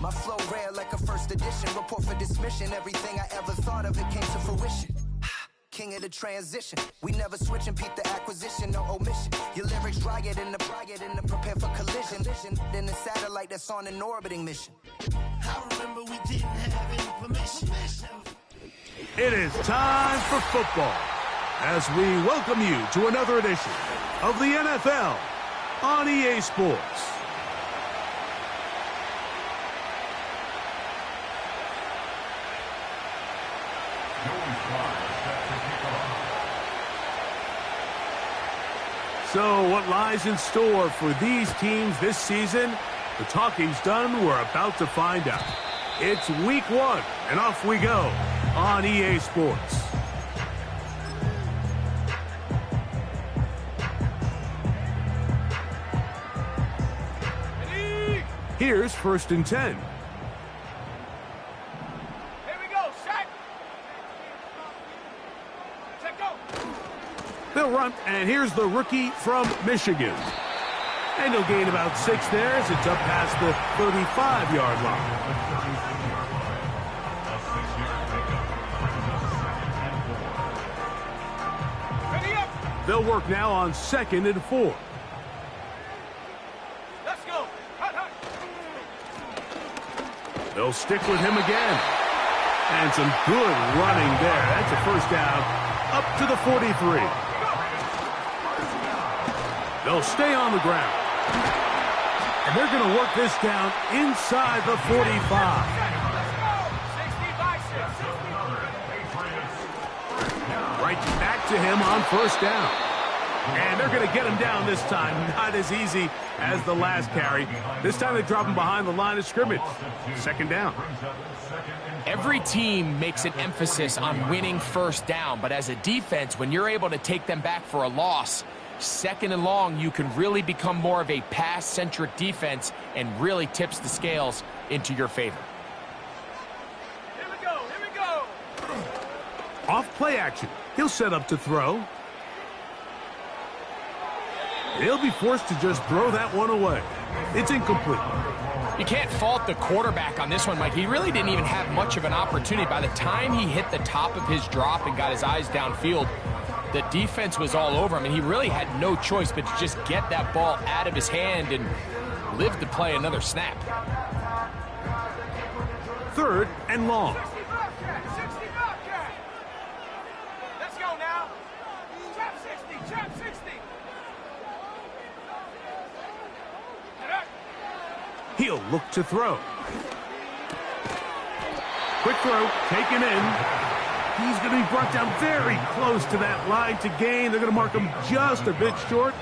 My flow rare like a first edition. Report for dismission. Everything I ever thought of, it came to fruition. King of the transition. We never switch and peep the acquisition, no omission. Your lyrics dry it in the prepare for collision. Then the satellite that's on an orbiting mission. I remember we didn't have any permission. It is time for football as we welcome you to another edition of the NFL on EA Sports. So what lies in store for these teams this season? The talking's done. We're about to find out. It's week 1, and off we go on EA Sports. Here's 1st and 10. Here we go, set. Set, go. They'll run, and here's the rookie from Michigan. And he'll gain about 6 there as it's up past the 35-yard line. Ready up. They'll work now on 2nd and 4. Let's go. Hut, hut. They'll stick with him again. And some good running there. That's a first down up to the 43. They'll stay on the ground. And they're going to work this down inside the 45. Right back to him on 1st down. And they're going to get him down this time. Not as easy as the last carry. This time they drop him behind the line of scrimmage. 2nd down. Every team makes an emphasis on winning 1st down, but as a defense, when you're able to take them back for a loss, 2nd and long, you can really become more of a pass-centric defense and really tips the scales into your favor. Here we go, here we go. Off play action. He'll set up to throw. He'll be forced to just throw that one away. It's incomplete. You can't fault the quarterback on this one, Mike. He really didn't even have much of an opportunity. By the time he hit the top of his drop and got his eyes downfield, the defense was all over him, and he really had no choice but to just get that ball out of his hand and live to play another snap. 3rd and long. 60 Bobcat. Let's go now. Trap 60, trap 60. He'll look to throw. Quick throw, taken in. He's going to be brought down very close to that line to gain. They're going to mark him just a bit short.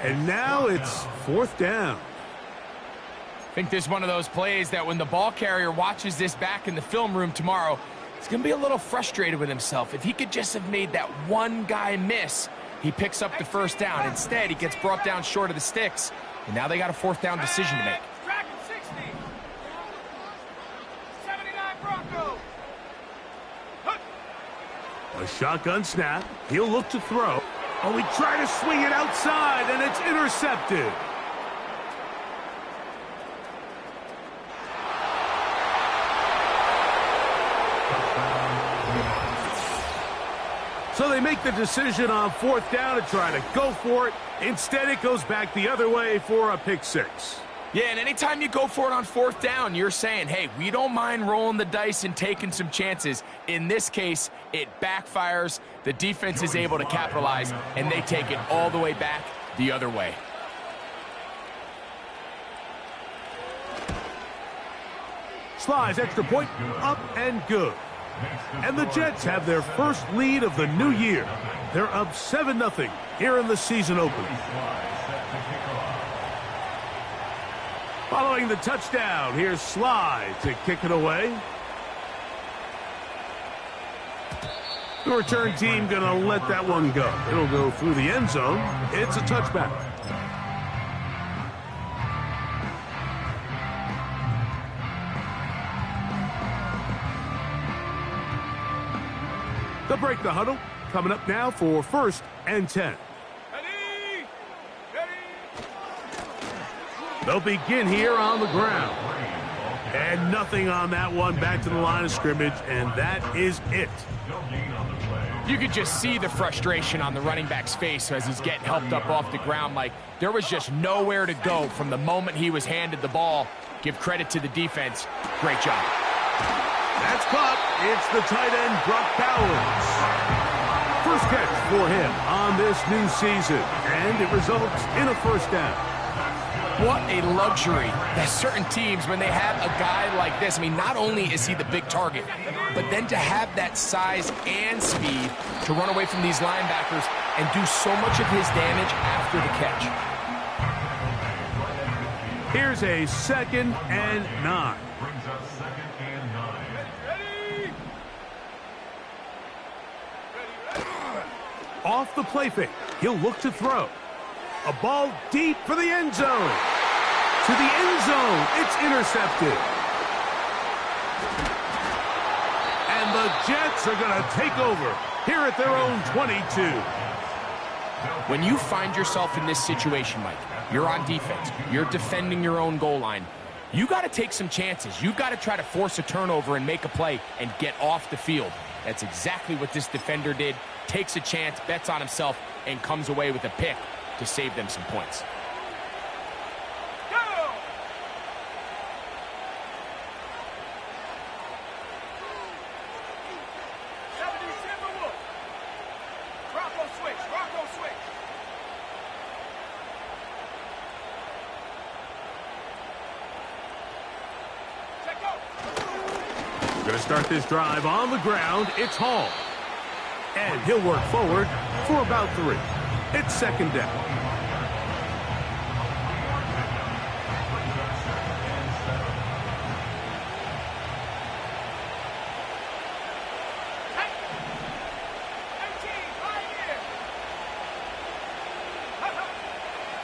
And now it's 4th down. I think this is one of those plays that when the ball carrier watches this back in the film room tomorrow, he's going to be a little frustrated with himself. If he could just have made that one guy miss, he picks up the 1st down. Instead, he gets brought down short of the sticks, and now they got a 4th down decision to make. Dragon 60. 79 Bronco. A shotgun snap. He'll look to throw. Oh, he tried to swing it outside, and it's intercepted. So they make the decision on 4th down to try to go for it. Instead, it goes back the other way for a pick 6. Yeah, and anytime you go for it on 4th down, you're saying, hey, we don't mind rolling the dice and taking some chances. In this case, it backfires. The defense is able to capitalize, and they take it all the way back the other way. Slides, extra point, up and good. And the Jets have their first lead of the new year. They're up 7-0 here in the season opener. Following the touchdown, here's Sly to kick it away. The return team going to let that one go. It'll go through the end zone. It's a touchback. They'll break the huddle. Coming up now for 1st and 10. Ready? Ready? They'll begin here on the ground. And nothing on that one. Back to the line of scrimmage, and that is it. You could just see the frustration on the running back's face as he's getting helped up off the ground. Like, there was just nowhere to go from the moment he was handed the ball. Give credit to the defense. Great job. That's caught. It's the tight end, Brock Bowers. First catch for him on this new season, and it results in a first down. What a luxury that certain teams, when they have a guy like this, I mean, not only is he the big target, but then to have that size and speed to run away from these linebackers and do so much of his damage after the catch. Here's a 2nd and 9. Off the play fake, he'll look to throw. A ball deep for the end zone. To the end zone, it's intercepted. And the Jets are going to take over here at their own 22. When you find yourself in this situation, Mike, you're on defense, you're defending your own goal line, you got to take some chances. You've got to try to force a turnover and make a play and get off the field. That's exactly what this defender did. Takes a chance, bets on himself, and comes away with a pick to save them some points. Go! Rocco switch, Rocco switch. Check go. Going to start this drive on the ground. It's Hall. And he'll work forward for about 3. It's 2nd down.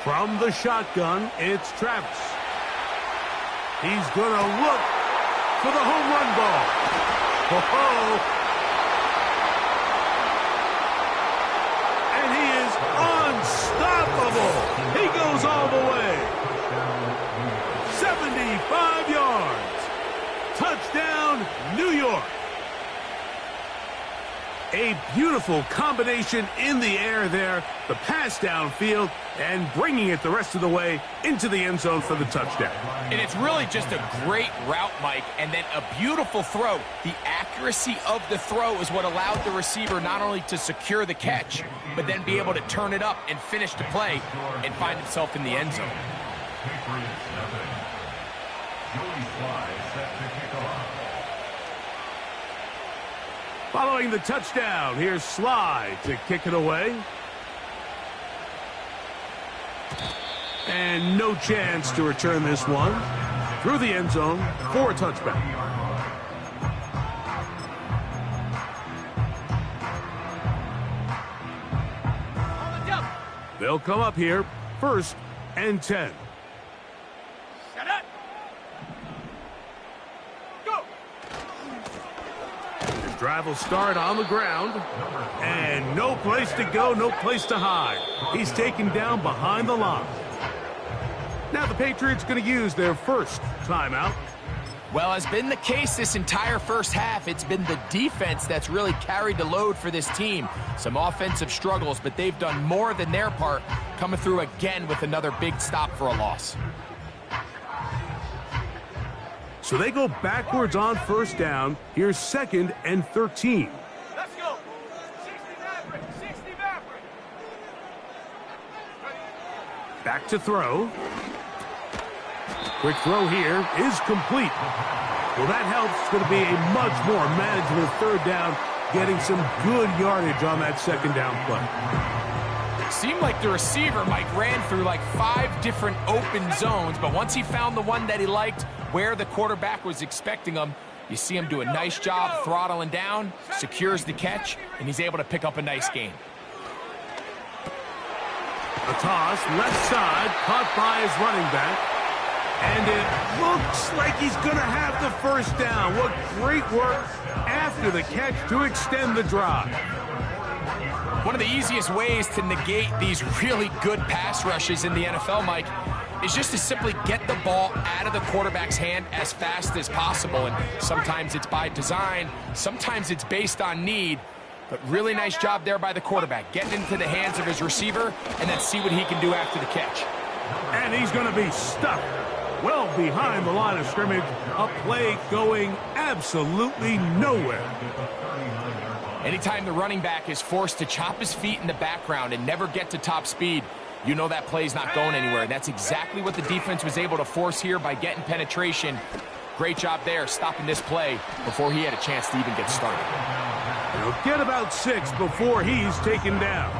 From the shotgun, it's Travis. He's going to look for the home run ball. Ho-ho! And he is unstoppable. He goes all the way. 75 yards. Touchdown, New York. A beautiful combination in the air there. The pass downfield and bringing it the rest of the way into the end zone for the touchdown. And it's really just a great route, Mike, and then a beautiful throw. The accuracy of the throw is what allowed the receiver not only to secure the catch, but then be able to turn it up and finish the play and find himself in the end zone. Following the touchdown, here's Sly to kick it away. And no chance to return this one through the end zone for a touchback. They'll come up here, 1st and 10. Set up. Go. His drive will start on the ground. And no place to go, no place to hide. He's taken down behind the line. Now the Patriots going to use their first timeout. Well, has been the case this entire first half. It's been the defense that's really carried the load for this team. Some offensive struggles, but they've done more than their part, coming through again with another big stop for a loss. So they go backwards on 1st down. Here's 2nd and 13. Let's go. 60 Maverick. 60 Maverick. Back to throw. Quick throw here is complete. Well, that helps. It's going to be a much more manageable 3rd down, getting some good yardage on that 2nd down play. It seemed like the receiver, Mike, ran through like 5 different open zones, but once he found the one that he liked, where the quarterback was expecting him, you see him do a nice job throttling down, secures the catch, and he's able to pick up a nice gain. A toss, left side, caught by his running back. And it looks like he's going to have the 1st down. What great work after the catch to extend the drive. One of the easiest ways to negate these really good pass rushes in the NFL, Mike, is just to simply get the ball out of the quarterback's hand as fast as possible. And sometimes it's by design, sometimes it's based on need. But really nice job there by the quarterback, getting into the hands of his receiver, and then see what he can do after the catch. And he's going to be stuck well behind the line of scrimmage. A play going absolutely nowhere. Anytime the running back is forced to chop his feet in the background and never get to top speed, you know that play's not going anywhere. And that's exactly what the defense was able to force here by getting penetration. Great job there, stopping this play before he had a chance to even get started. He'll get about 6 before he's taken down.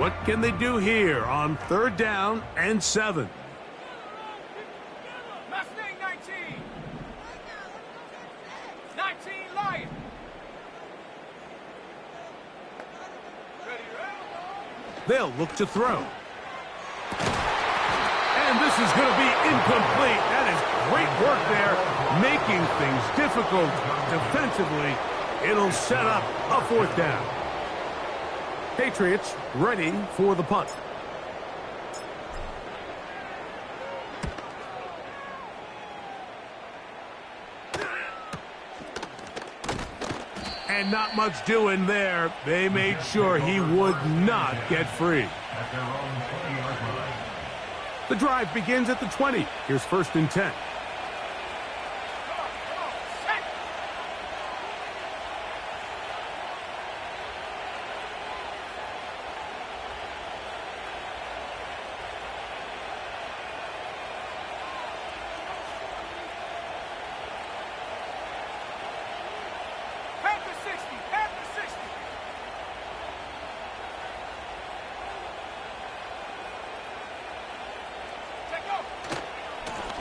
What can they do here on 3rd down and 7? Mustang 19. 19 Lion. Ready, They'll look to throw. And this is going to be incomplete. That is great work there, making things difficult defensively. It'll set up a 4th down. Patriots ready for the punt. And not much doing there. They made sure he would not get free. The drive begins at the 20. Here's 1st and 10.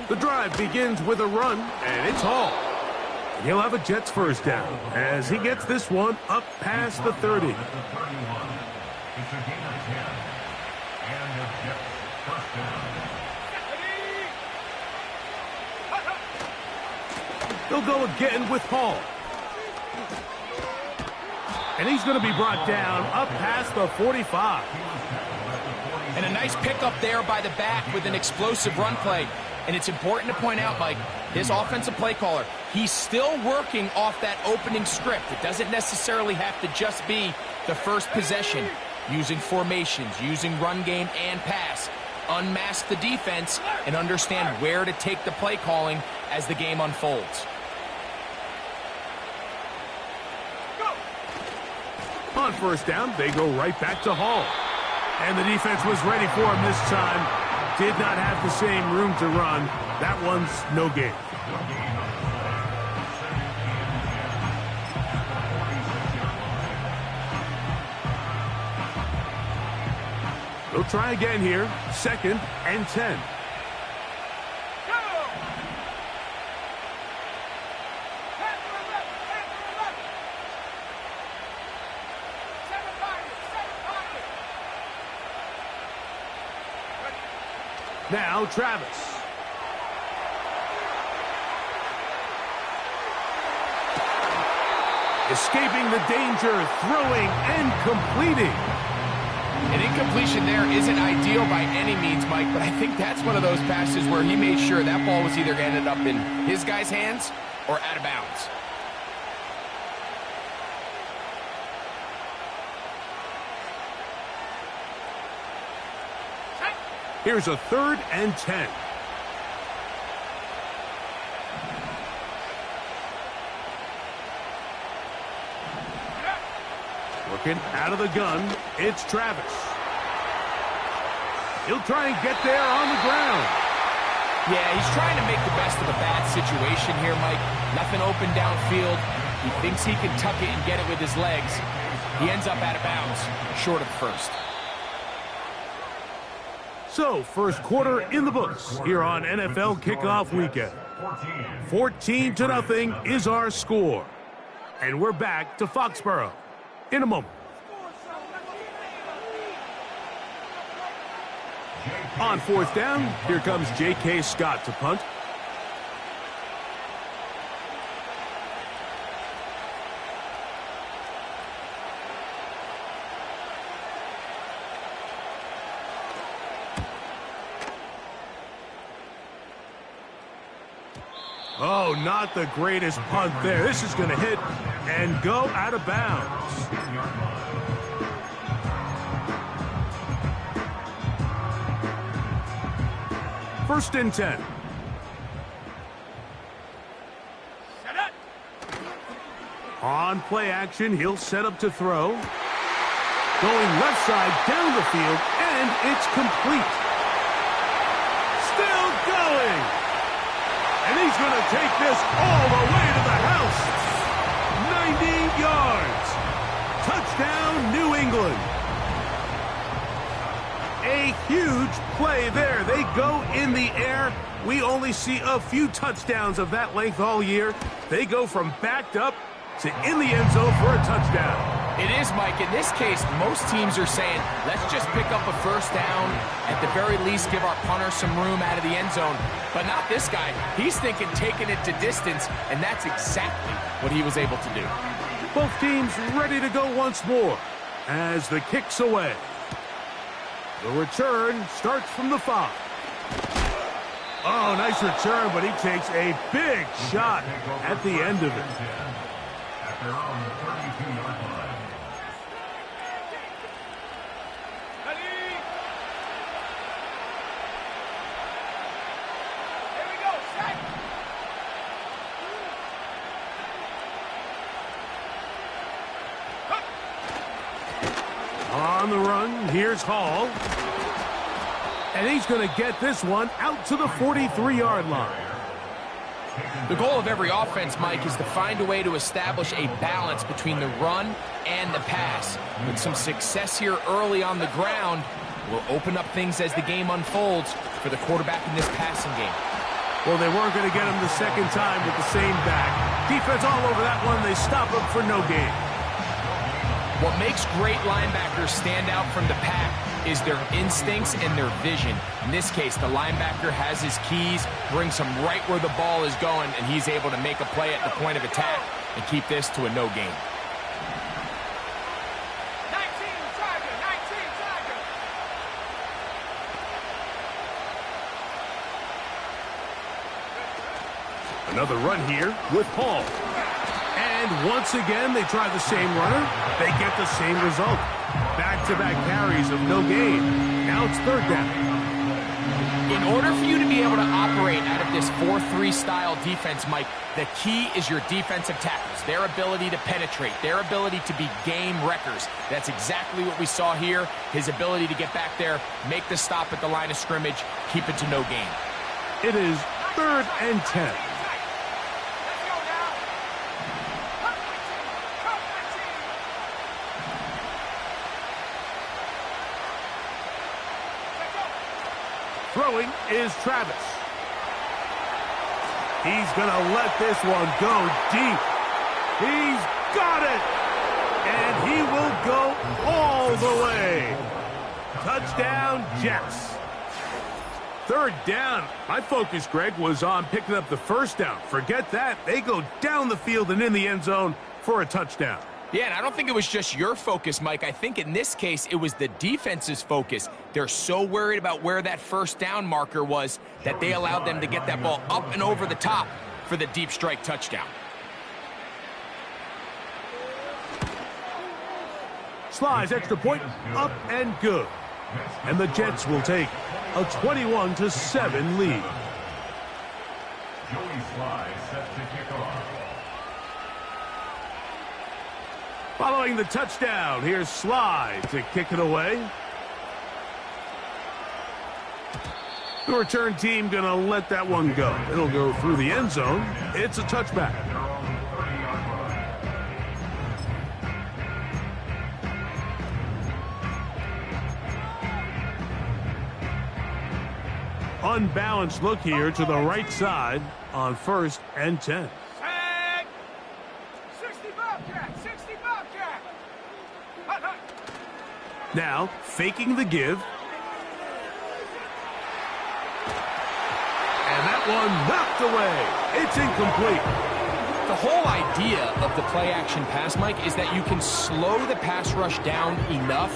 The drive begins with a run, and it's Hall. And he'll have a Jets 1st down as he gets this one up past the 30. They'll go again with Hall. And he's going to be brought down up past the 45. And a nice pickup there by the back with an explosive run play. And it's important to point out, Mike, this offensive play caller, he's still working off that opening script. It doesn't necessarily have to just be the first possession. Using formations, using run game and pass. Unmask the defense and understand where to take the play calling as the game unfolds. On 1st down, they go right back to Hall. And the defense was ready for him this time. Did not have the same room to run. That one's no gain. They'll try again here. 2nd and 10. Now Travis. Escaping the danger, throwing and completing. An incompletion there isn't ideal by any means, Mike, but I think that's one of those passes where he made sure that ball was either ended up in his guy's hands or out of bounds. Here's a 3rd and 10. Working out of the gun, it's Travis. He'll try and get there on the ground. Yeah, he's trying to make the best of a bad situation here, Mike. Nothing open downfield. He thinks he can tuck it and get it with his legs. He ends up out of bounds, short of the 1st. So, 1st quarter in the books here on NFL Kickoff Weekend. 14-0 is our score. And we're back to Foxborough in a moment. On fourth down, here comes J.K. Scott to punt. Oh, not the greatest punt there. This is going to hit and go out of bounds. First and 10. On play action, he'll set up to throw. Going left side down the field, and it's complete. Still going. And he's going to take this all the way to the house. 90 yards. Touchdown, New England. A huge play there. They go in the air. We only see a few touchdowns of that length all year. They go from backed up to in the end zone for a touchdown. It is, Mike. In this case, most teams are saying, let's just pick up a first down. At the very least, give our punter some room out of the end zone. But not this guy. He's thinking taking it to distance, and that's exactly what he was able to do. Both teams ready to go once more as the kick's away. The return starts from the 5. Oh, nice return, but he takes a big shot at the end of it. They're on the 32-yard line. Here we go, set. On the run, here's Hall. And he's going to get this one out to the 43-yard line. The goal of every offense, Mike, is to find a way to establish a balance between the run and the pass. With some success here early on the ground, will open up things as the game unfolds for the quarterback in this passing game. Well, they weren't going to get him the second time with the same back. Defense all over that one. They stop him for no gain. What makes great linebackers stand out from the pack is their instincts and their vision. In this case, the linebacker has his keys, brings him right where the ball is going, and he's able to make a play at the point of attack and keep this to a no gain. 19, Tiger, 19, Tiger. Another run here with Hall. And once again, they try the same runner. They get the same result. Back-to-back carries of no gain. Now it's third down. In order for you to be able to operate out of this 4-3 style defense, Mike, the key is your defensive tackles, their ability to penetrate, their ability to be game wreckers. That's exactly what we saw here. His ability to get back there, make the stop at the line of scrimmage, keep it to no gain. It is third and 10. Throwing is Travis. He's going to let this one go deep. He's got it. And he will go all the way. Touchdown, Jets. Third down. My focus, Greg, was on picking up the first down. Forget that. They go down the field and in the end zone for a touchdown. Yeah, and I don't think it was just your focus, Mike. I think in this case, it was the defense's focus. They're so worried about where that first down marker was that they allowed them to get that ball up and over the top for the deep strike touchdown. Slides extra point, up and good. And the Jets will take a 21-7 lead. Joey Sly set to kick off. Following the touchdown, here's Sly to kick it away. The return team going to let that one go. It'll go through the end zone. It's a touchback. Unbalanced look here to the right side on first and 10. 60 Bobcat, 60 Bobcat. Now, faking the give. one knocked away. It's incomplete. The whole idea of the play-action pass, Mike, is that you can slow the pass rush down enough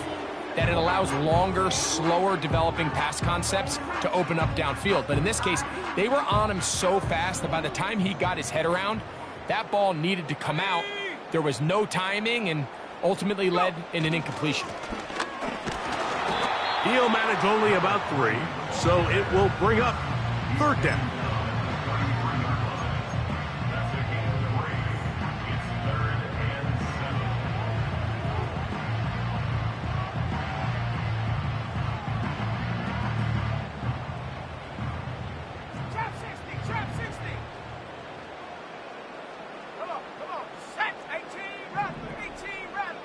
that it allows longer, slower developing pass concepts to open up downfield. But in this case, they were on him so fast that by the time he got his head around, that ball needed to come out. There was no timing and ultimately led in an incompletion. He'll manage only about 3, so it will bring up 3rd down. Trap 60. Come on. Set. 18, rattle.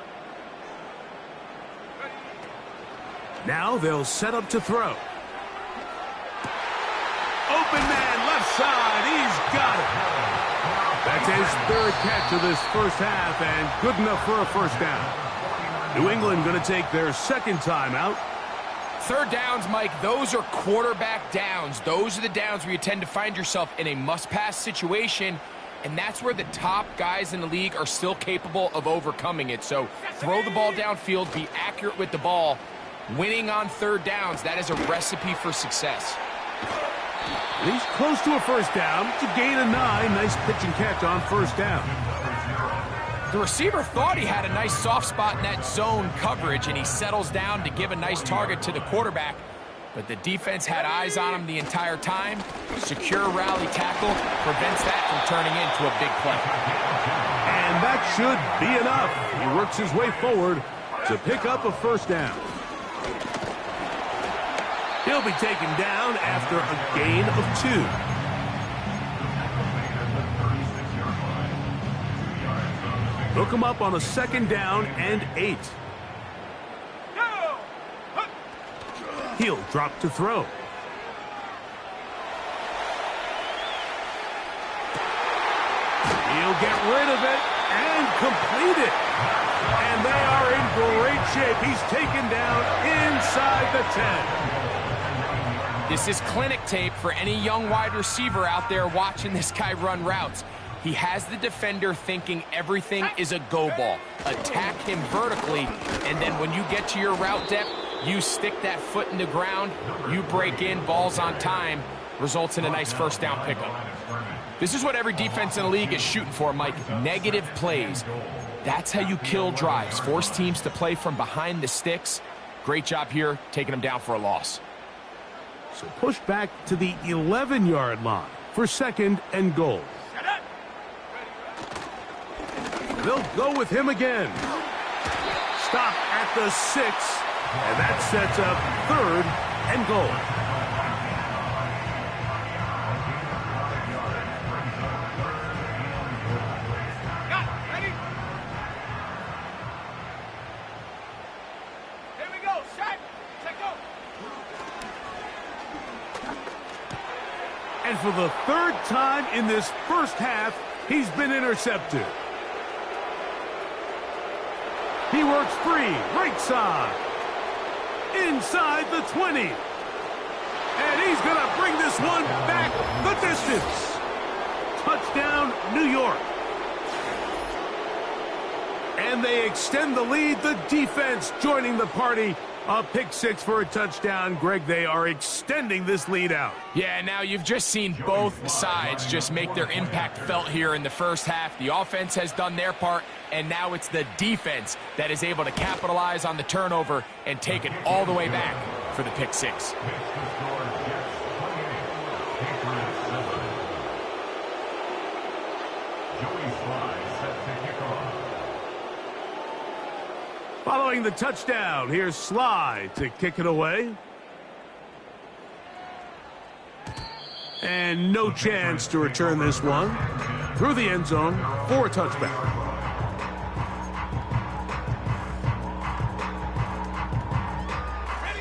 Now they'll set up to throw. Open man, left side. He's got it. That's his 3rd catch of this first half, and good enough for a 1st down. New England going to take their 2nd timeout. 3rd downs, Mike, those are quarterback downs. Those are the downs where you tend to find yourself in a must-pass situation, and that's where the top guys in the league are still capable of overcoming it. So throw the ball downfield, be accurate with the ball. Winning on 3rd downs, that is a recipe for success. He's close to a 1st down. It's a gain of 9. Nice pitch and catch on 1st down. The receiver thought he had a nice soft spot in that zone coverage, and he settles down to give a nice target to the quarterback. But the defense had eyes on him the entire time. Secure rally tackle prevents that from turning into a big play. And that should be enough. He works his way forward to pick up a 1st down. He'll be taken down after a gain of 2. Hook him up on a 2nd down and 8. He'll drop to throw. He'll get rid of it and complete it. And they are in great shape. He's taken down inside the 10. This is clinic tape for any young wide receiver out there watching this guy run routes. He has the defender thinking everything is a go ball. Attack him vertically, and then when you get to your route depth, you stick that foot in the ground, you break in, balls on time, results in a nice 1st down pickup. This is what every defense in the league is shooting for, Mike. Negative plays. That's how you kill drives. Force teams to play from behind the sticks. Great job here, taking them down for a loss. So push back to the 11-yard line for 2nd and goal. They'll go with him again. Stop at the 6, and that sets up 3rd and goal. Ready? Here we go. Set. Take go. And for the 3rd time in this first half, he's been intercepted. He works free, right side, inside the 20. And he's going to bring this one back the distance. Touchdown, New York. And they extend the lead. The defense joining the party. A pick 6 for a touchdown. Greg, they are extending this lead out. Yeah, now you've just seen both sides just make their impact felt here in the first half. The offense has done their part, and now it's the defense that is able to capitalize on the turnover and take it all the way back for the pick 6. Following the touchdown, here's Sly to kick it away. And no chance to return this one through the end zone for a touchback.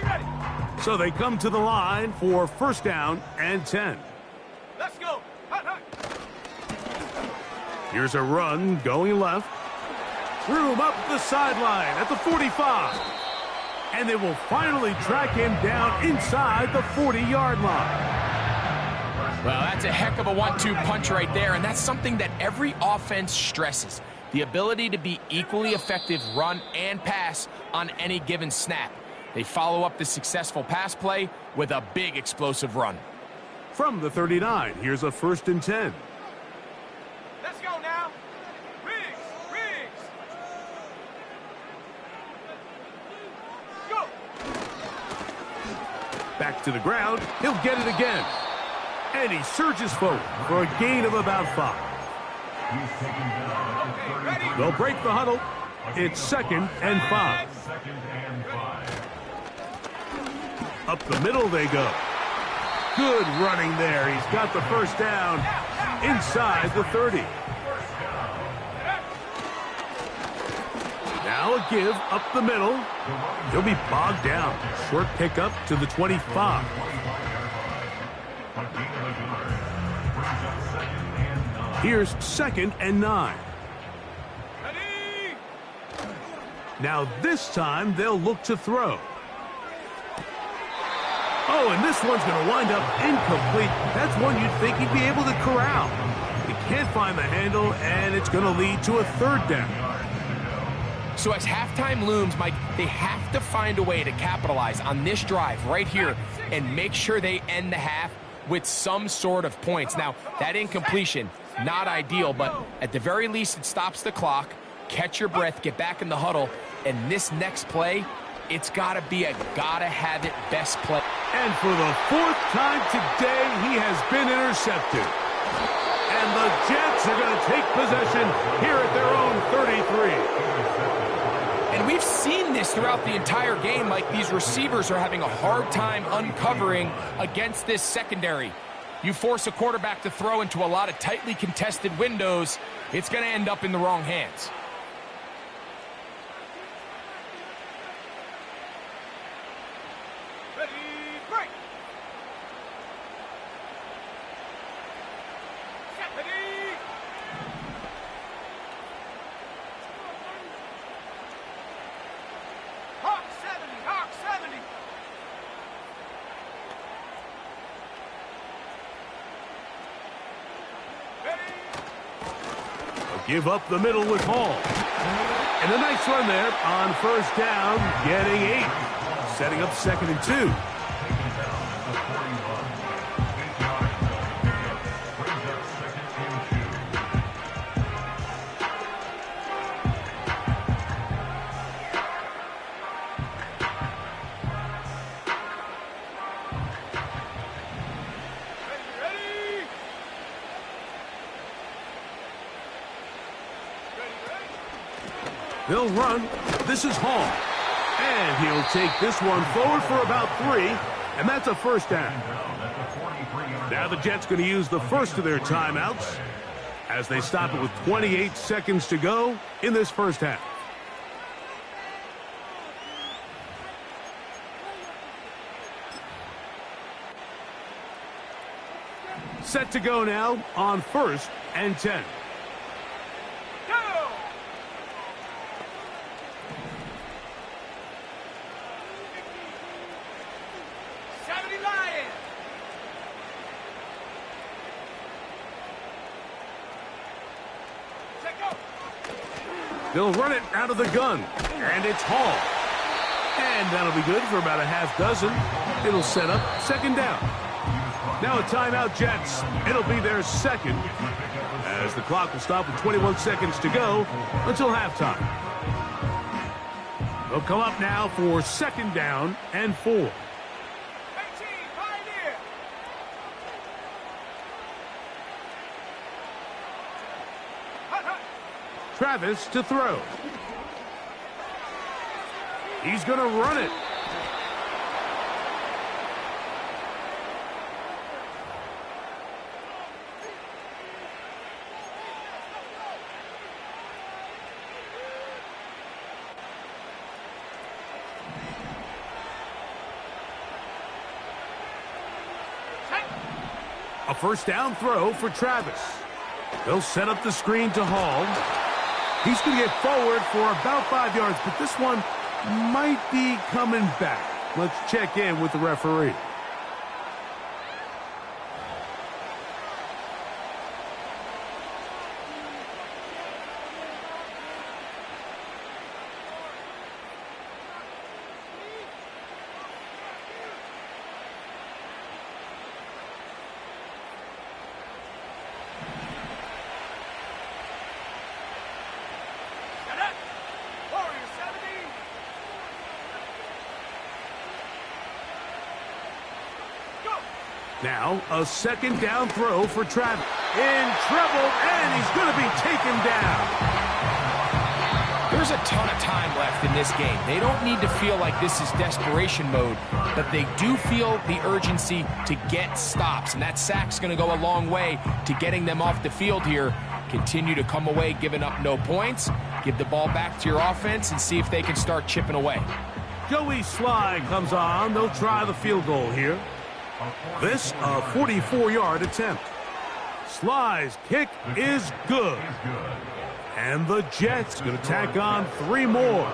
Ready. So they come to the line for 1st down and 10. Let's go. Hut. Here's a run going left. Threw him up the sideline at the 45. And they will finally track him down inside the 40-yard line. Well, that's a heck of a 1-2 punch right there, and that's something that every offense stresses. The ability to be equally effective run and pass on any given snap. They follow up the successful pass play with a big explosive run. From the 39, here's a 1st and 10. Let's go now. Riggs. Go. Back to the ground. He'll get it again. And he surges forward for a gain of about 5. They'll break the huddle. It's 2nd and 5. Up the middle they go. Good running there. He's got the 1st down inside the 30. Now a give up the middle. He'll be bogged down. Short pickup to the 25. Here's 2nd and 9. Now this time they'll look to throw. Oh, and this one's going to wind up incomplete. That's one you'd think he'd be able to corral. He can't find the handle, and it's going to lead to a 3rd down. So as halftime looms, Mike, they have to find a way to capitalize on this drive right here and make sure they end the half with some sort of points. Now, that incompletion, not ideal, but at the very least it stops the clock. Catch your breath, get back in the huddle, and this next play, it's got to be a gotta-have-it best play. And for the 4th time today, he has been intercepted. And the Jets are going to take possession here at their own 33. And we've seen this throughout the entire game. Like, these receivers are having a hard time uncovering against this secondary. You force a quarterback to throw into a lot of tightly contested windows, it's going to end up in the wrong hands. Give up the middle with Hall. And a nice run there on 1st down, getting 8. Setting up 2nd and 2. They'll run. This is Hall. And he'll take this one forward for about 3, and that's a 1st down. Now the Jets going to use the first of their timeouts as they stop it with 28 seconds to go in this 1st half. Set to go now on 1st and 10. They'll run it out of the gun, and it's Hall. And that'll be good for about a half dozen. It'll set up 2nd down. Now a timeout, Jets. It'll be their 2nd, as the clock will stop with 21 seconds to go until halftime. They'll come up now for 2nd down and 4. Travis to throw. He's going to run it. A 1st down throw for Travis. They'll set up the screen to Hall. He's going to get forward for about 5 yards, but this one might be coming back. Let's check in with the referee. Now, a second down throw for Travis. In trouble, and he's going to be taken down. There's a ton of time left in this game. They don't need to feel like this is desperation mode, but they do feel the urgency to get stops, and that sack's going to go a long way to getting them off the field here. Continue to come away giving up no points. Give the ball back to your offense and see if they can start chipping away. Joey Sly comes on. They'll try the field goal here. This, a 44-yard attempt. Sly's kick is good. And the Jets going to tack on 3 more,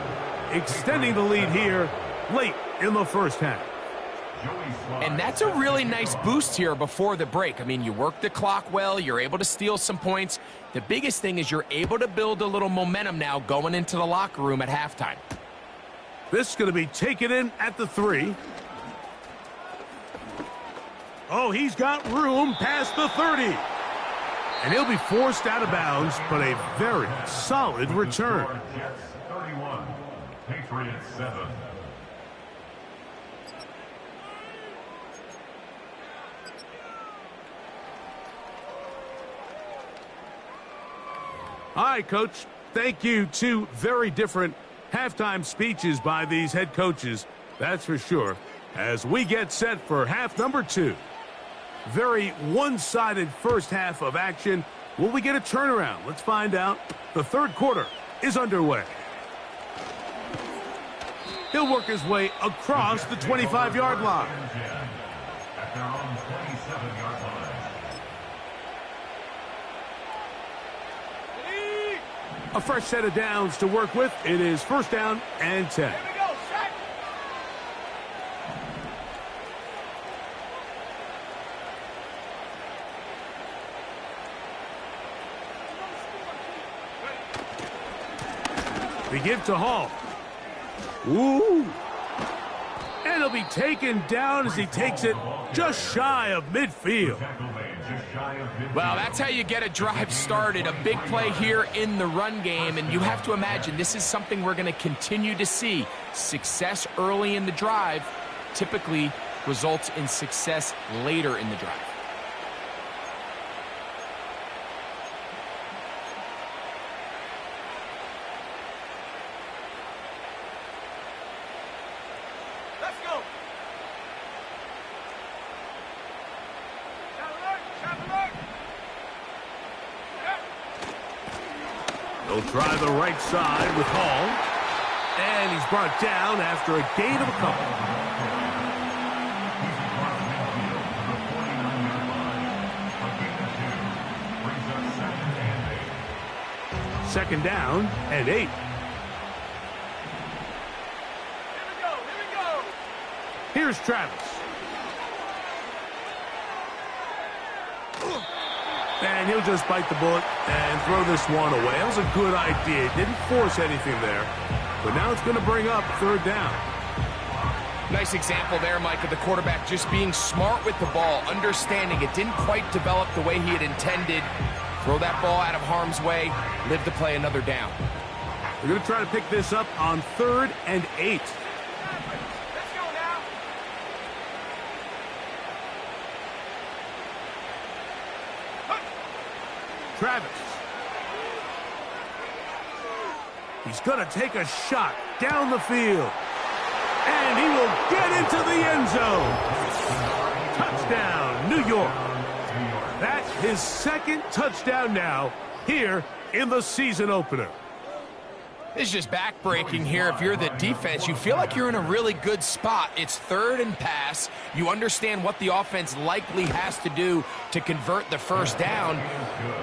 extending the lead here late in the first half. And that's a really nice boost here before the break. I mean, you work the clock well. You're able to steal some points. The biggest thing is you're able to build a little momentum now going into the locker room at halftime. This is going to be taken in at the 3. Oh, he's got room past the 30. And he'll be forced out of bounds, but a very solid return. Jets 31, Patriots 7. All right, Coach. Thank you. 2 very different halftime speeches by these head coaches, that's for sure, as we get set for half number 2. Very one-sided first half of action. Will we get a turnaround? Let's find out. The third quarter is underway. He'll work his way across the 25-yard line. At their own 27-yard line. A fresh set of downs to work with. It is first down and 10. Here we go, set. They give to Hall. Ooh. And he'll be taken down as he takes it just shy of midfield. Well, that's how you get a drive started. A big play here in the run game, and you have to imagine this is something we're going to continue to see. Success early in the drive typically results in success later in the drive. Let's go. Shot alert. They'll try the right side with Hall. And he's brought down after a gain of a couple. Second down and 8. Here we go. Here's Travis. And he'll just bite the bullet and throw this one away. That was a good idea. Didn't force anything there. But now it's going to bring up third down. Nice example there, Mike, of the quarterback just being smart with the ball, understanding it didn't quite develop the way he had intended. Throw that ball out of harm's way, live to play another down. We're going to try to pick this up on 3rd and 8. Let's go now. Travis. He's going to take a shot down the field. And he will get into the end zone. Touchdown, New York. That's his 2nd touchdown now here in the season opener. This is just back-breaking here. If you're the defense, you feel like you're in a really good spot. It's 3rd and pass. You understand what the offense likely has to do to convert the first down.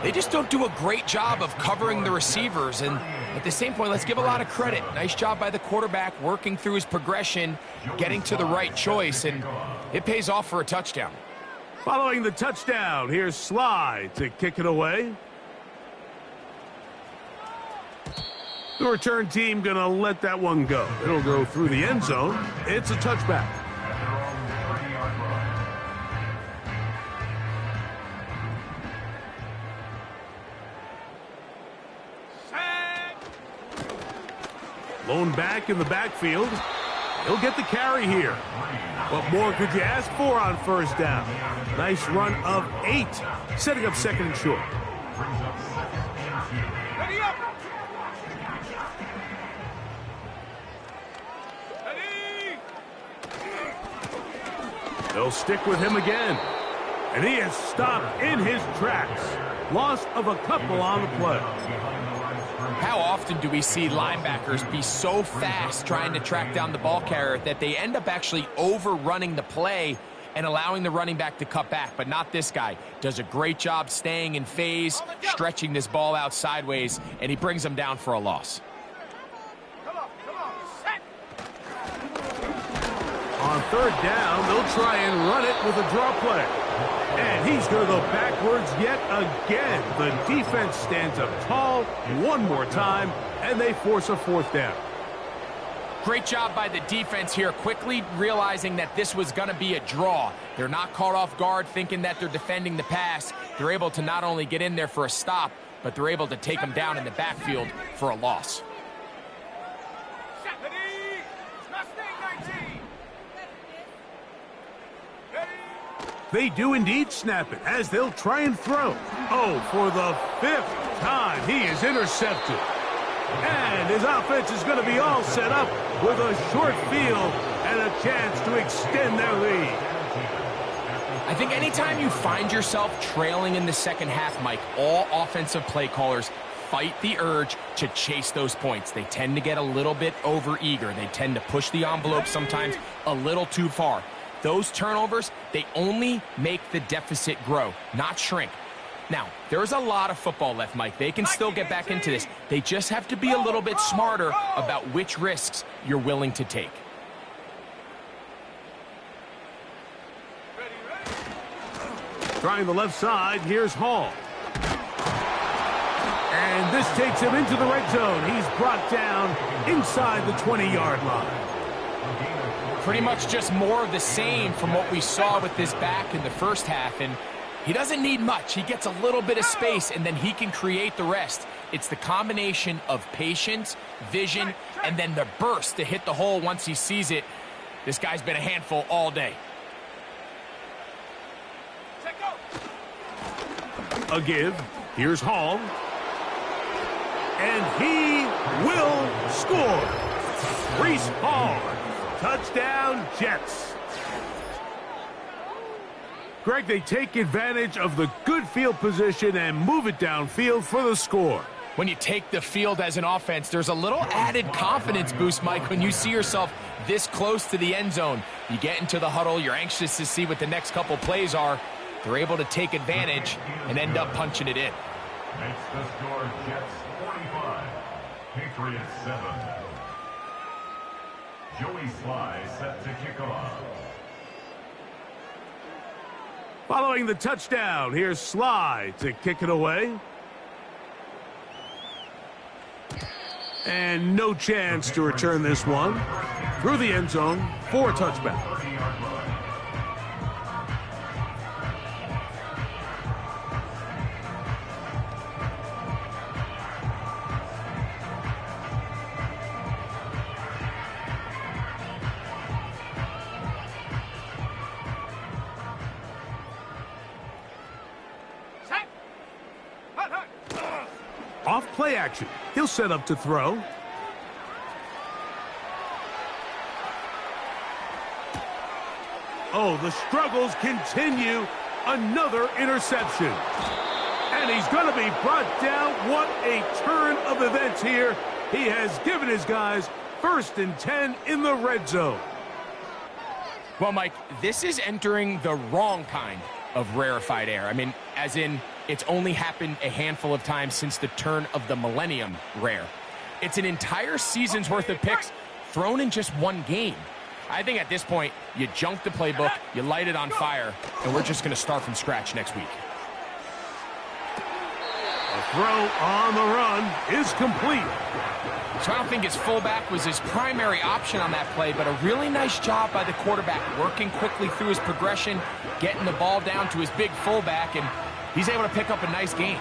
They just don't do a great job of covering the receivers. And at the same point, let's give a lot of credit. Nice job by the quarterback working through his progression, getting to the right choice, and it pays off for a touchdown. Following the touchdown, here's Sly to kick it away. The return team going to let that one go. It'll go through the end zone. It's a touchback. Lone back in the backfield. He'll get the carry here. What more could you ask for on first down? Nice run of 8, setting up second and short. Ready up! Ready! They'll stick with him again. And he is stopped in his tracks. Loss of a couple on the play. How often do we see linebackers be so fast trying to track down the ball carrier that they end up actually overrunning the play and allowing the running back to cut back? But not this guy. Does a great job staying in phase, stretching this ball out sideways, and he brings them down for a loss. Come on, set! On third down, they'll try and run it with a draw play. And he's going to go backwards yet again. The defense stands up tall one more time, and they force a fourth down. Great job by the defense here, quickly realizing that this was going to be a draw. They're not caught off guard thinking that they're defending the pass. They're able to not only get in there for a stop, but they're able to take them down in the backfield for a loss. Ready! Mustang 19! They do indeed snap it as they'll try and throw. Oh, for the 5th time, he is intercepted. And his offense is going to be all set up with a short field and a chance to extend their lead. I think anytime you find yourself trailing in the second half, Mike, all offensive play callers fight the urge to chase those points. They tend to get a little bit overeager. They tend to push the envelope sometimes a little too far. Those turnovers, they only make the deficit grow, not shrink. Now, there's a lot of football left, Mike. They can still get back into this. They just have to be a little bit smarter about which risks you're willing to take. Trying the left side, here's Hall. And this takes him into the red zone. He's brought down inside the 20-yard line. Pretty much just more of the same from what we saw with this back in the first half, and he doesn't need much. He gets a little bit of space, and then he can create the rest. It's the combination of patience, vision, and then the burst to hit the hole once he sees it. This guy's been a handful all day. A give. Here's Hall. And he will score. Reese Hall. Touchdown, Jets. Greg, they take advantage of the good field position and move it downfield for the score. When you take the field as an offense, there's a little added confidence boost, Mike, when you see yourself this close to the end zone. You get into the huddle, you're anxious to see what the next couple plays are. They're able to take advantage and end up punching it in. Makes the score Jets 45, Patriots 7. Joey Sly set to kick off. Following the touchdown, here's Sly to kick it away. And no chance to return this one. Through the end zone for a touchback. Off play action. He'll set up to throw. Oh, the struggles continue. Another interception. And he's going to be brought down. What a turn of events here. He has given his guys 1st and 10 in the red zone. Well, Mike, this is entering the wrong kind of rarefied air. I mean, as in, it's only happened a handful of times since the turn of the millennium rare. It's an entire season's worth of picks thrown in just one game. I think at this point, you junk the playbook, you light it on fire, and we're just going to start from scratch next week. A throw on the run is complete. So I don't think his fullback was his primary option on that play, but a really nice job by the quarterback, working quickly through his progression, getting the ball down to his big fullback, and he's able to pick up a nice gain.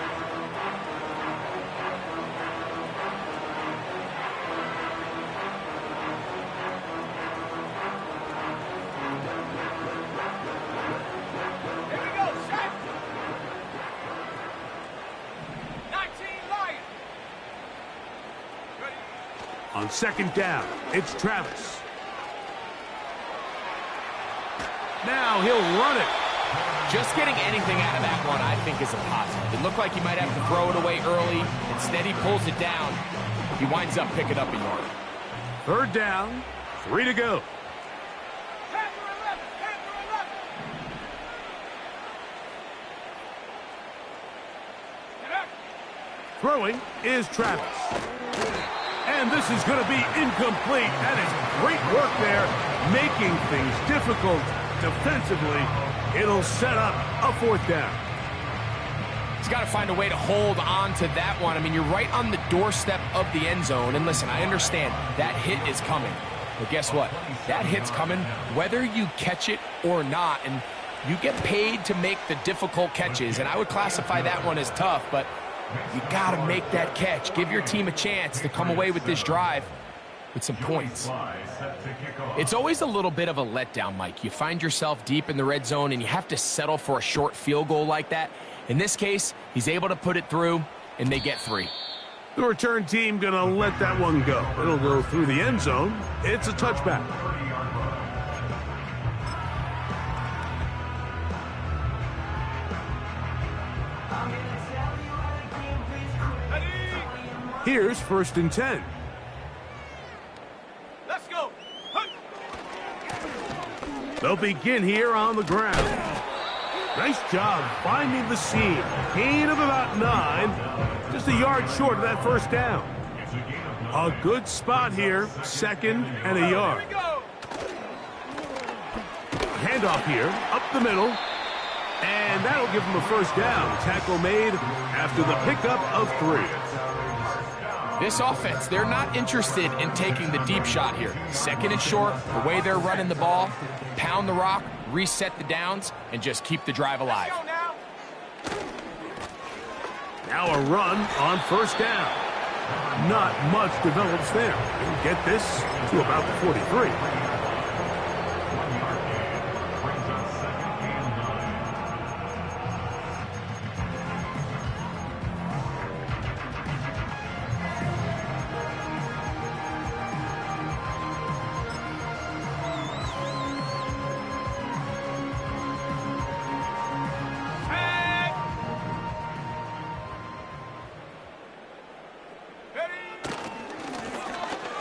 On second down, it's Travis. Now he'll run it. Just getting anything out of that one, I think, is a positive. It looked like he might have to throw it away early. Instead, he pulls it down. He winds up picking up a yard. Third down, 3 to go. Throwing is Travis. And this is going to be incomplete. That is great work there, making things difficult defensively. It'll set up a fourth down. He's got to find a way to hold on to that one. I mean, you're right on the doorstep of the end zone. And listen, I understand that hit is coming. But guess what? That hit's coming whether you catch it or not. And you get paid to make the difficult catches. And I would classify that one as tough, but you got to make that catch. Give your team a chance to come away with this drive with some points. It's always a little bit of a letdown, Mike. You find yourself deep in the red zone and you have to settle for a short field goal like that. In this case, he's able to put it through, and they get 3. The return team going to let that one go. It'll go through the end zone. It's a touchback. Here's 1st and 10. Let's go. They'll begin here on the ground. Nice job finding the seam. Gain of about 9. Just a yard short of that first down. A good spot here. 2nd and a yard. Handoff here. Up the middle. And that'll give them a first down. Tackle made after the pickup of 3. This offense, they're not interested in taking the deep shot here. 2nd and short, the way they're running the ball, pound the rock, reset the downs, and just keep the drive alive. Now a run on 1st down. Not much develops there. They'll get this to about the 43.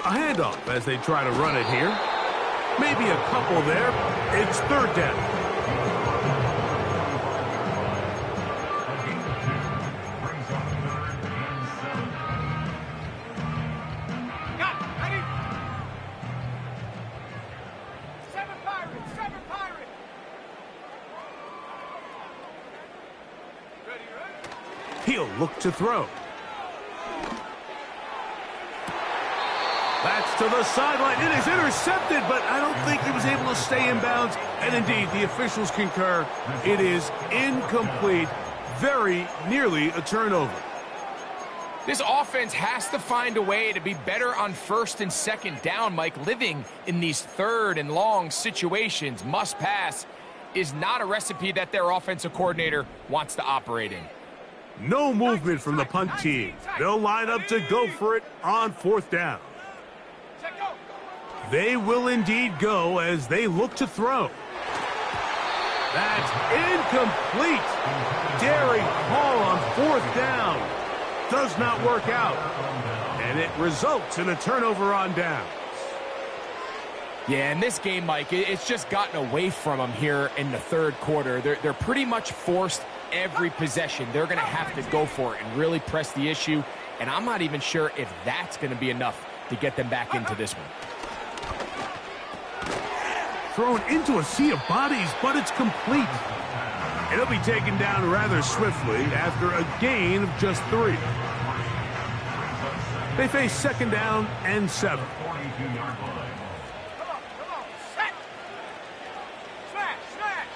A handoff as they try to run it here. Maybe a couple there. It's 3rd down. Got it. Ready? 7 Pirates. 7 Pirates. Ready, ready? He'll look to throw. That's to the sideline. It is intercepted, but I don't think he was able to stay in bounds. And indeed, the officials concur. It is incomplete. Very nearly a turnover. This offense has to find a way to be better on 1st and 2nd down, Mike. Living in these 3rd and long situations, must pass, is not a recipe that their offensive coordinator wants to operate in. No movement from the punt team. They'll line up to go for it on 4th down. They will indeed go as they look to throw. That's incomplete. Daring call on 4th down. Does not work out. And it results in a turnover on downs. Yeah, in this game, Mike, it's just gotten away from them here in the 3rd quarter. They're pretty much forced every possession. They're going to have to go for it and really press the issue. And I'm not even sure if that's going to be enough to get them back into this one. Thrown into a sea of bodies, but it's complete. It'll be taken down rather swiftly after a gain of just 3. They face 2nd down and 7. Come on. Set. Smash, smash.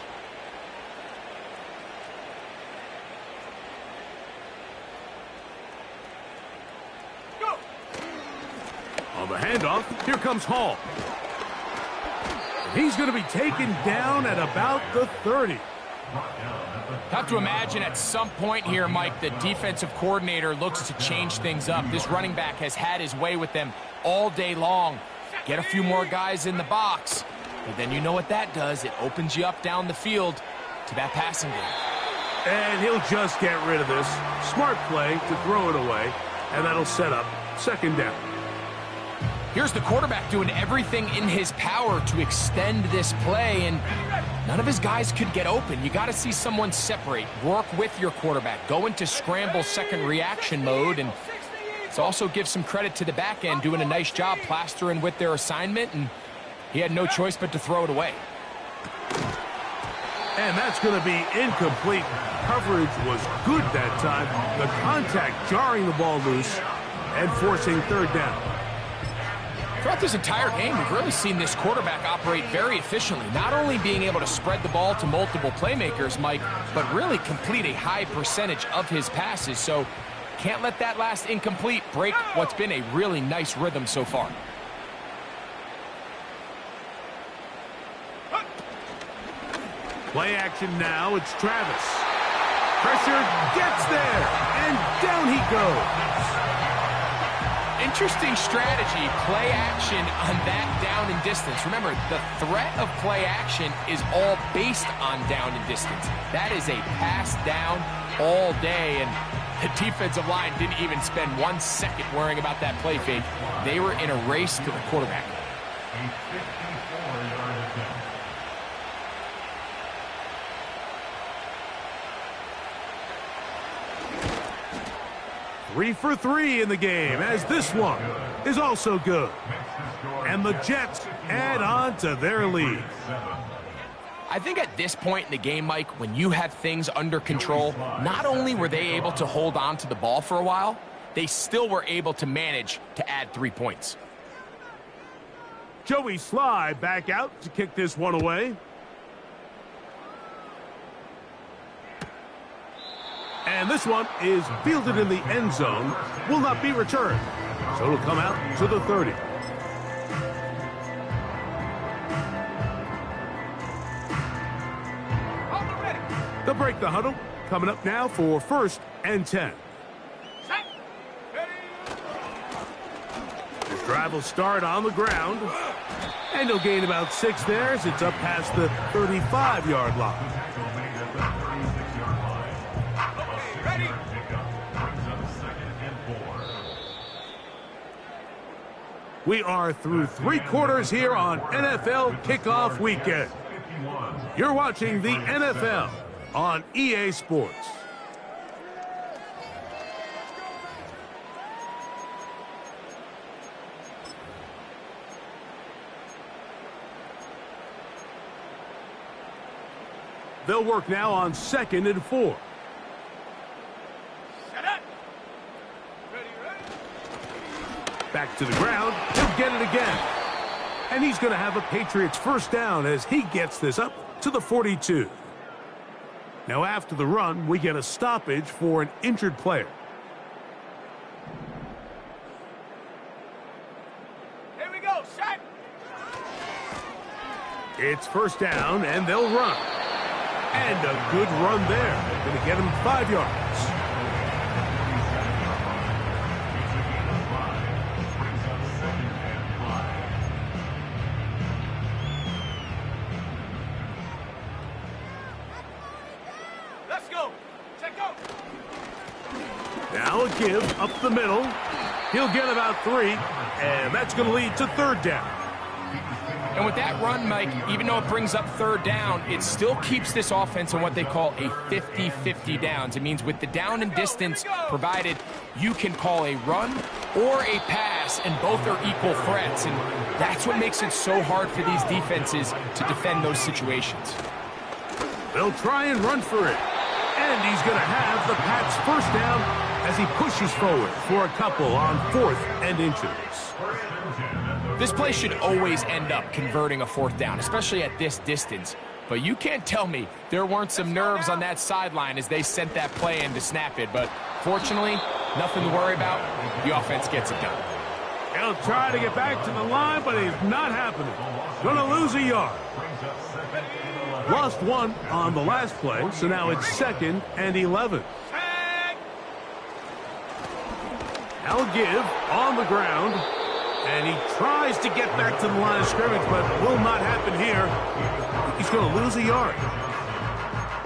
Go. On the handoff, here comes Hall. He's going to be taken down at about the 30. Have to imagine at some point here, Mike, the defensive coordinator looks to change things up. This running back has had his way with them all day long. Get a few more guys in the box. But then you know what that does. It opens you up down the field to that passing game. And he'll just get rid of this. Smart play to throw it away, and that'll set up second down. Here's the quarterback doing everything in his power to extend this play, and none of his guys could get open. You got to see someone separate, work with your quarterback, go into scramble second reaction mode, and let's also give some credit to the back end doing a nice job plastering with their assignment, and he had no choice but to throw it away. And that's going to be incomplete. Coverage was good that time. The contact jarring the ball loose and forcing third down. Throughout this entire game, we've really seen this quarterback operate very efficiently, not only being able to spread the ball to multiple playmakers, Mike, but really complete a high percentage of his passes. So can't let that last incomplete break what's been a really nice rhythm so far. Play action now, it's Travis. Pressure gets there, and down he goes. Interesting strategy, play action on that down and distance. Remember, the threat of play action is all based on down and distance. That is a pass down all day, and the defensive line didn't even spend 1 second worrying about that play fake. They were in a race to the quarterback. A 54-yard attempt. 3 for 3 in the game, as this one is also good. And the Jets add on to their lead. I think at this point in the game, Mike, when you have things under control, not only were they able to hold on to the ball for a while, they still were able to manage to add 3 points. Joey Sly back out to kick this one away. And this one is fielded in the end zone, will not be returned. So it'll come out to the 30. They'll break the huddle. Coming up now for 1st and 10. This drive will start on the ground. And he'll gain about 6 there as it's up past the 35-yard line. We are through 3 quarters here on NFL Kickoff Weekend. You're watching the NFL on EA Sports. They'll work now on 2nd and 4. Back to the ground, he'll get it again. And he's going to have a Patriots first down as he gets this up to the 42. Now after the run, we get a stoppage for an injured player. Here we go, set. It's first down, and they'll run. And a good run there. Going to get him 5 yards. Now a give up the middle. He'll get about 3, and that's going to lead to 3rd down. And with that run, Mike, even though it brings up 3rd down, it still keeps this offense on what they call a 50-50 downs. It means with the down and distance provided, you can call a run or a pass, and both are equal threats. And that's what makes it so hard for these defenses to defend those situations. They'll try and run for it. And he's going to have the Pats first down as he pushes forward for a couple on 4th and inches. This play should always end up converting a 4th down, especially at this distance. But you can't tell me there weren't some nerves on that sideline as they sent that play in to snap it. But fortunately, nothing to worry about. The offense gets it done. He'll try to get back to the line, but it's not happening. Going to lose a yard. Lost one on the last play, so now it's 2nd and 11. Now a give on the ground. And he tries to get back to the line of scrimmage, but will not happen here. He's going to lose a yard.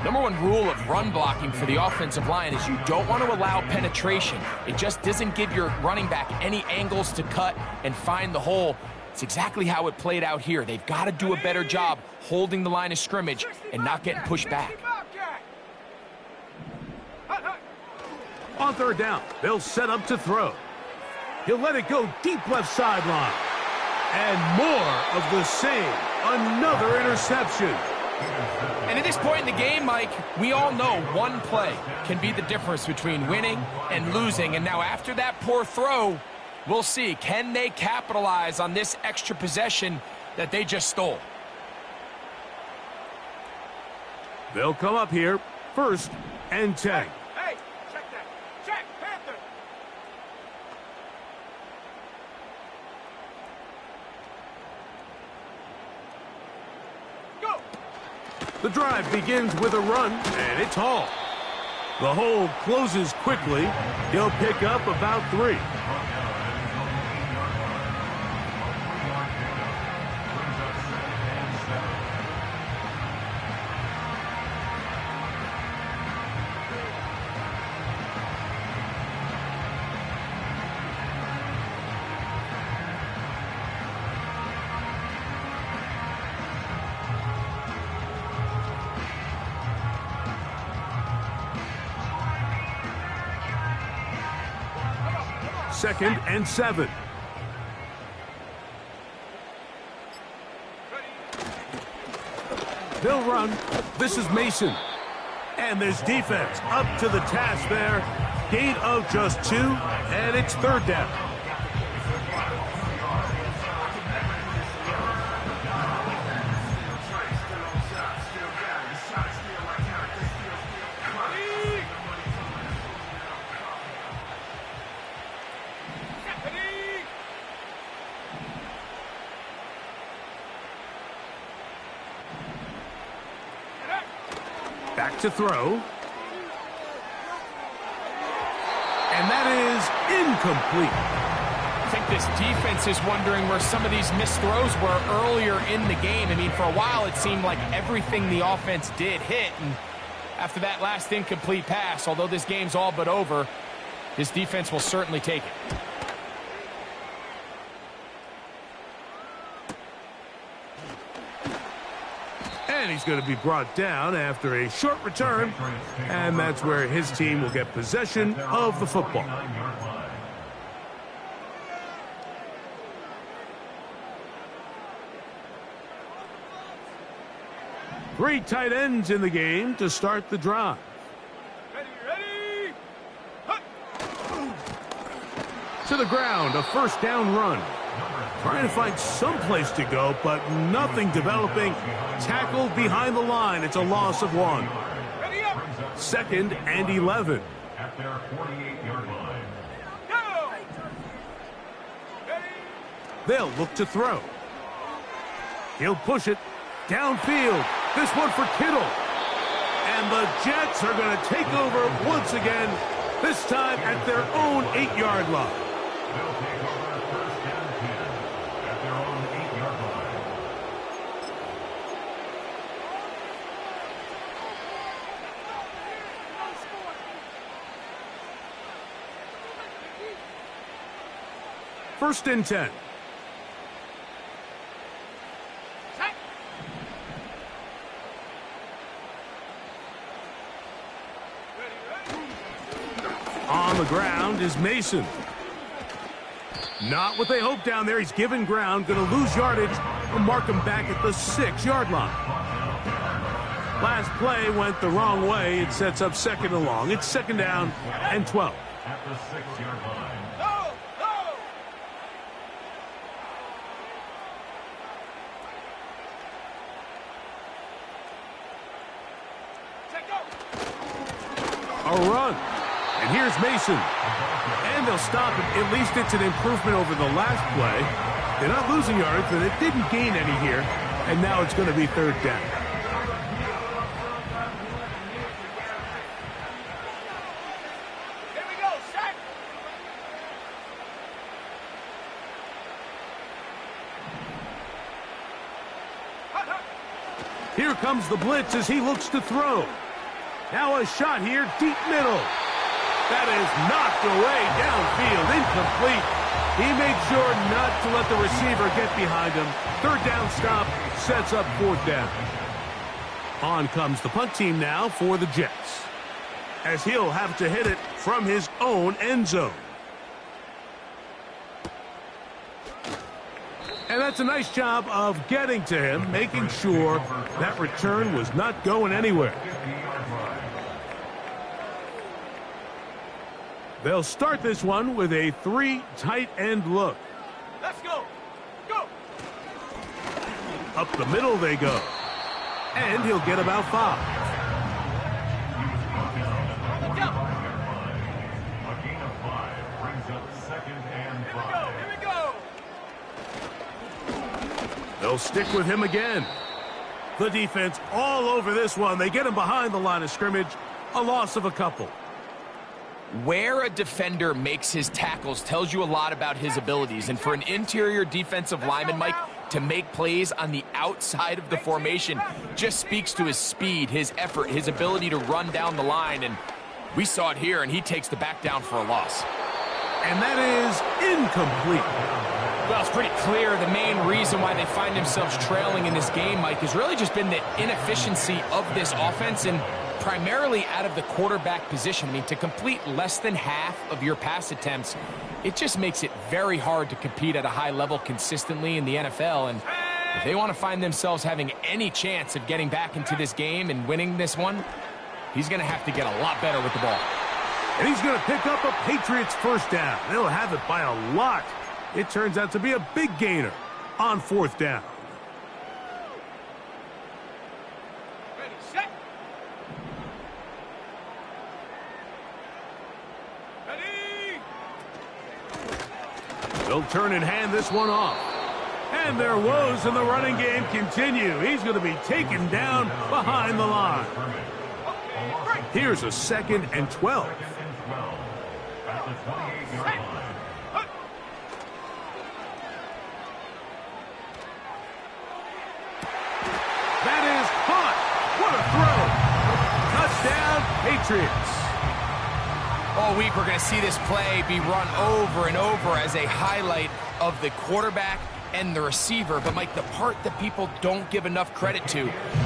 Number one rule of run blocking for the offensive line is you don't want to allow penetration. It just doesn't give your running back any angles to cut and find the hole. It's exactly how it played out here. They've got to do a better job holding the line of scrimmage and not getting pushed back. On 3rd down, they'll set up to throw. He'll let it go deep left sideline. And more of the same. Another interception. And at this point in the game, Mike, we all know one play can be the difference between winning and losing. And now after that poor throw, we'll see. Can they capitalize on this extra possession that they just stole? They'll come up here. 1st and 10. Hey, check that. Check, Panther. Go. The drive begins with a run, and it's Hall. The hole closes quickly. He'll pick up about 3. Second and 7. They'll run. This is Mason. And there's defense up to the task there. Gain of just 2, and it's 3rd down. Back to throw. And that is incomplete. I think this defense is wondering where some of these missed throws were earlier in the game. I mean, for a while, it seemed like everything the offense did hit. And after that last incomplete pass, although this game's all but over, this defense will certainly take it. And he's going to be brought down after a short return. And that's where his team will get possession of the football. Three tight ends in the game to start the drive. Ready. To the ground, a 1st down run. Trying to find some place to go, but nothing developing. Tackled behind the line. It's a loss of 1. 2nd and 11. At their 48-yard line. Go. They'll look to throw. He'll push it downfield. This one for Kittle. And the Jets are going to take over once again, this time at their own 8-yard line. They'll take over 1st and 10 at their own 8-yard line. First and 10. On the ground is Mason. Not what they hoped down there. He's given ground, going to lose yardage. We'll mark him back at the 6-yard line. Last play went the wrong way. It sets up 2nd and long. It's 2nd down and 12. At the 6-yard line. A run. And here's Mason. And they'll stop him. At least it's an improvement over the last play. They're not losing yards, but it didn't gain any here. And now it's going to be 3rd down. Here comes the blitz as he looks to throw. Now a shot here, deep middle. That is knocked away downfield, incomplete. He made sure not to let the receiver get behind him. Third down stop sets up fourth down. On comes the punt team now for the Jets, as he'll have to hit it from his own end zone. And that's a nice job of getting to him, making sure that return was not going anywhere. They'll start this one with a 3 tight end look. Let's go. Go. Up the middle they go. And he'll get about 5. Look out. A gain of 5 brings up 2nd and 5. Here we go. They'll stick with him again. The defense all over this one. They get him behind the line of scrimmage. A loss of a couple. Where a defender makes his tackles tells you a lot about his abilities. And for an interior defensive lineman, Mike, to make plays on the outside of the formation just speaks to his speed, his effort, his ability to run down the line. And we saw it here, and he takes the back down for a loss. And that is incomplete. Well, it's pretty clear the main reason why they find themselves trailing in this game, Mike, has really just been the inefficiency of this offense and primarily out of the quarterback position. I mean, to complete less than half of your pass attempts, it just makes it very hard to compete at a high level consistently in the NFL. And if they want to find themselves having any chance of getting back into this game and winning this one, he's going to have to get a lot better with the ball. And he's going to pick up a Patriots first down. They'll have it by a lot. It turns out to be a big gainer on fourth down. Ready, set. Ready. They'll turn and hand this one off. And their woes in the running game continue. He's going to be taken down behind the line. Here's a 2nd and 12. At the 28-yard line. That is caught. What a throw. Touchdown, Patriots. All week, we're going to see this play be run over and over as a highlight of the quarterback and the receiver. But, Mike, the part that people don't give enough credit to,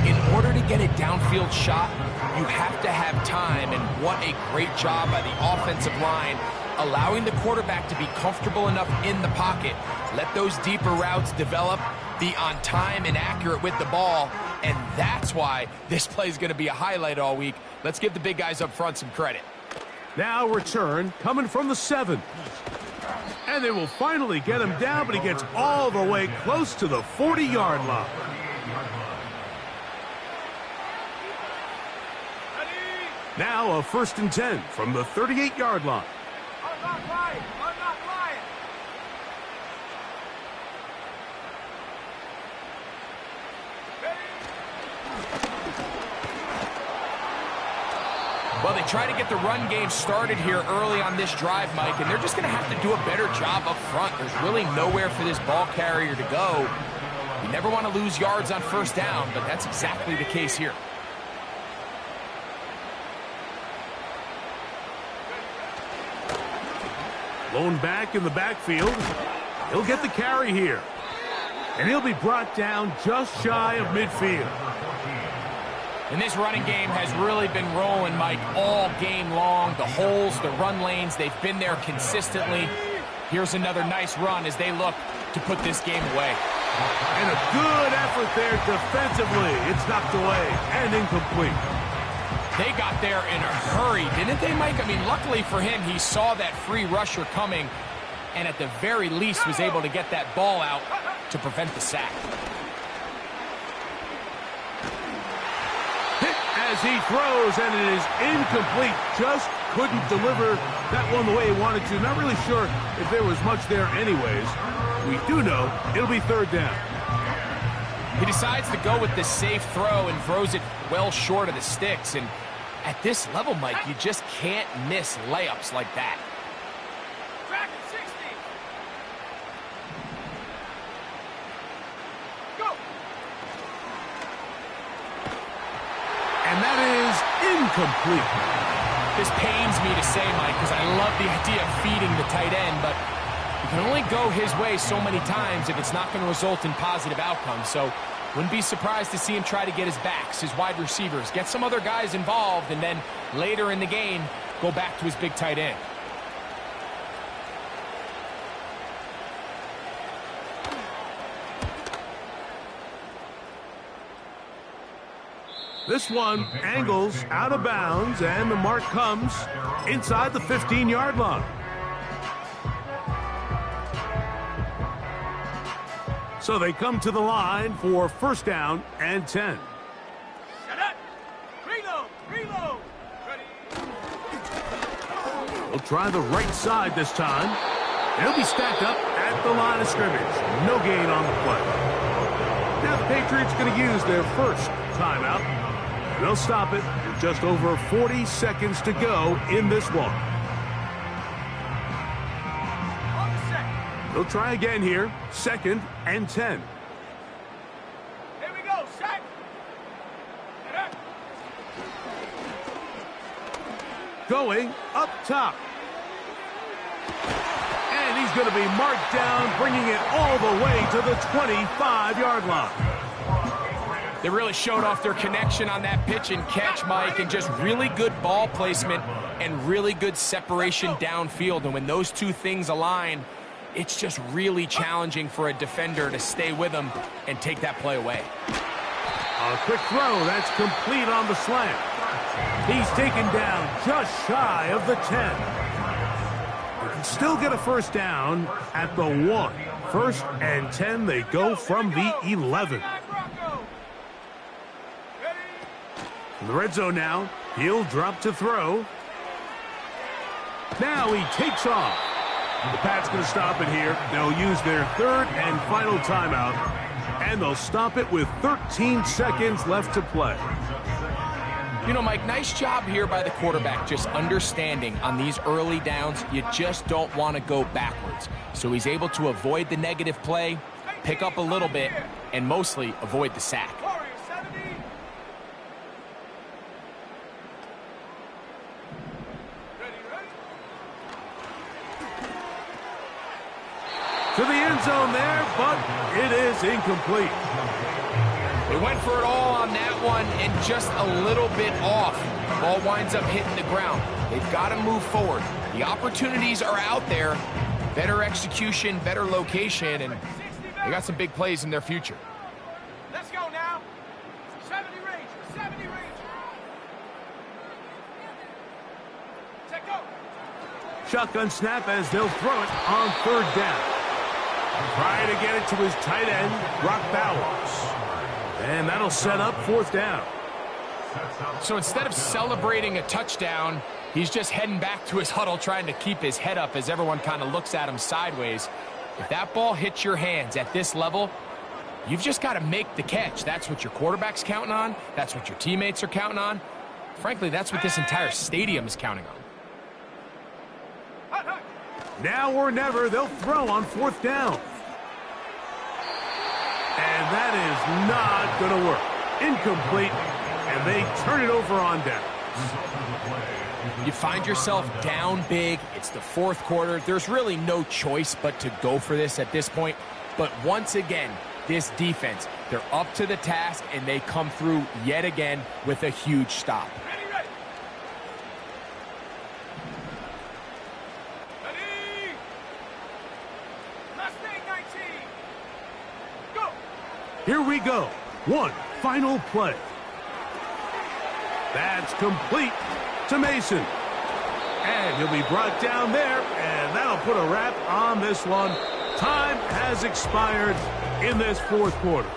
in order to get a downfield shot, you have to have time. And what a great job by the offensive line, allowing the quarterback to be comfortable enough in the pocket. Let those deeper routes develop, be on time and accurate with the ball. And that's why this play is going to be a highlight all week. Let's give the big guys up front some credit. Now return coming from the 7. And they will finally get him down, but he gets all the way close to the 40-yard line. Now a 1st and 10 from the 38-yard line. I'm not lying. I'm not lying. Well, they try to get the run game started here early on this drive, Mike, and they're just going to have to do a better job up front. There's really nowhere for this ball carrier to go. You never want to lose yards on first down, but that's exactly the case here. Blown back in the backfield. He'll get the carry here. And he'll be brought down just shy of midfield. And this running game has really been rolling, Mike, all game long. The holes, the run lanes, they've been there consistently. Here's another nice run as they look to put this game away. And a good effort there defensively. It's knocked away and incomplete. They got there in a hurry, didn't they, Mike? I mean, luckily for him, he saw that free rusher coming and at the very least was able to get that ball out to prevent the sack. Hit as he throws, and it is incomplete. Just couldn't deliver that one the way he wanted to. Not really sure if there was much there anyways. We do know it'll be third down. He decides to go with the safe throw and throws it well short of the sticks. And at this level, Mike, you just can't miss layups like that. Track at 60. Go. that is incomplete. This pains me to say, Mike, because I love the idea of feeding the tight end, but you can only go his way so many times if it's not going to result in positive outcomes. So wouldn't be surprised to see him try to get his backs, his wide receivers, get some other guys involved, and then later in the game, go back to his big tight end. This one angles out of bounds, and the mark comes inside the 15-yard line. So they come to the line for first down and 10. Set up. Reload. Reload. Ready. We'll try the right side this time. They'll be stacked up at the line of scrimmage. No gain on the play. Now the Patriots going to use their first timeout. They'll stop it with just over 40 seconds to go in this one. On the set. They'll try again here. Second and 10. Here we go. Set. Set up. Going up top. And he's going to be marked down, bringing it all the way to the 25-yard line. They really showed off their connection on that pitch and catch, Mike, and just really good ball placement and really good separation downfield. And when those two things align, it's just really challenging for a defender to stay with them and take that play away. A quick throw. That's complete on the slant. He's taken down just shy of the 10. They can still get a first down at the 1. First and 10, they go from the 11. In the red zone now, he'll drop to throw. Now he takes off. The Pats going to stop it here. They'll use their third and final timeout, and they'll stop it with 13 seconds left to play. You know, Mike, nice job here by the quarterback, just understanding on these early downs, you just don't want to go backwards. So he's able to avoid the negative play, pick up a little bit, and mostly avoid the sack. To the end zone there, but it is incomplete. They went for it all on that one and just a little bit off. Ball winds up hitting the ground. They've got to move forward. The opportunities are out there. Better execution, better location, and they got some big plays in their future. Let's go now. 70 range. 70 range. Take go. Shotgun snap as they'll throw it on third down. Trying to get it to his tight end, Brock Bowers. And that'll set up fourth down. So instead of celebrating a touchdown, he's just heading back to his huddle trying to keep his head up as everyone kind of looks at him sideways. If that ball hits your hands at this level, you've just got to make the catch. That's what your quarterback's counting on. That's what your teammates are counting on. Frankly, that's what this entire stadium is counting on. Now or never, they'll throw on fourth down. And that is not going to work. Incomplete, and they turn it over on downs. You find yourself down big. It's the fourth quarter. There's really no choice but to go for this at this point. But once again, this defense, they're up to the task, and they come through yet again with a huge stop. Here we go. One final play. That's complete to Mason. And he'll be brought down there, and that'll put a wrap on this one. Time has expired in this fourth quarter.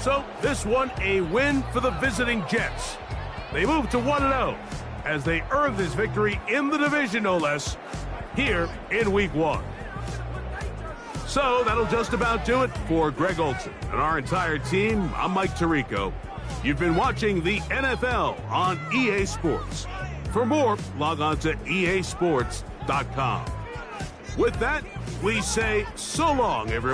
So this one a win for the visiting Jets. They move to 1-0 as they earn this victory in the division, no less, here in Week 1. So that'll just about do it for Greg Olson and our entire team. I'm Mike Tirico. You've been watching the NFL on EA Sports. For more, log on to easports.com. With that, we say so long, everyone.